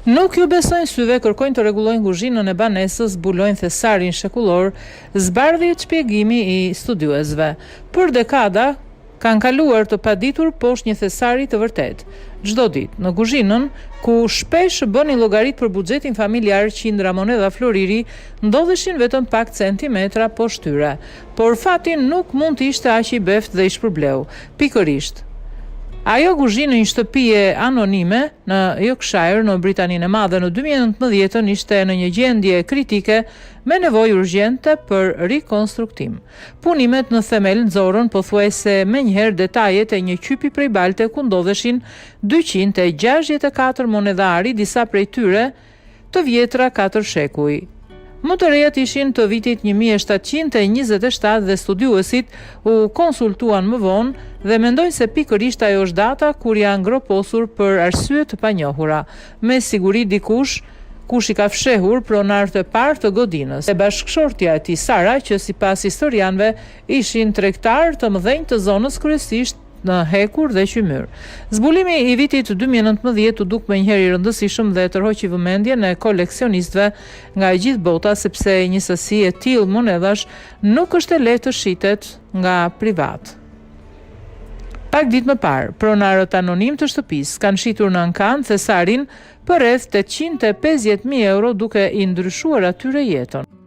Nuk ju besojnë syve, kërkojnë të rregullojnë kuzhinën e banesës, zbulojnë thesarin shekullor, zbardhi shpjegimi i studiuesve. Për dekada kanë kaluar të paditur poshtë një thesari të vërtet. Çdo ditë në kuzhinën, ku shpesh bënin llogarit për buxhetin familjar qindra monedha floriri, ndodheshin vetëm pak centimetra poshtyre. Por fati nuk mund të ishte aq i beft dhe i shpërbleu. Pikërisht, ajo kuzhinë një shtëpie anonime në Yorkshire në Britaninë e Madhe në 2019 ishte në një gjendje kritike me nevojë urgjente për rikonstruktim. Punimet në themel nxorën pothuajse menjëherë detajet e një qypi prej balte ku ndodheshin 264 monedhari, disa prej tyre të vjetra 4 shekuj. Më të rejat ishin të vitit 1727 dhe studiuesit u konsultuan më vonë dhe mendojnë se pikërisht ajo është data kur janë groposur për arsye të panjohura. Me siguri dikush kush i ka fshehur pronarët e parë të godinës. E bashkëshortja e tij Sara, që sipas historianëve ishin tregtar të mëdhenj të zonës, kryesisht në hekur dhe qymyr. Zbulimi i vitit 2019 u duk menjëherë i rëndësishëm dhe tërhoqi vëmendjen e koleksionistëve nga e gjithë bota, sepse një sasi e tillë monedhash nuk është e lehtë të shitet nga privat. Pak ditë më parë, pronarët anonim të shtëpisë kanë shitur në ankan thesarin për rreth 850.000 euro, duke i ndryshuar atyre jetën.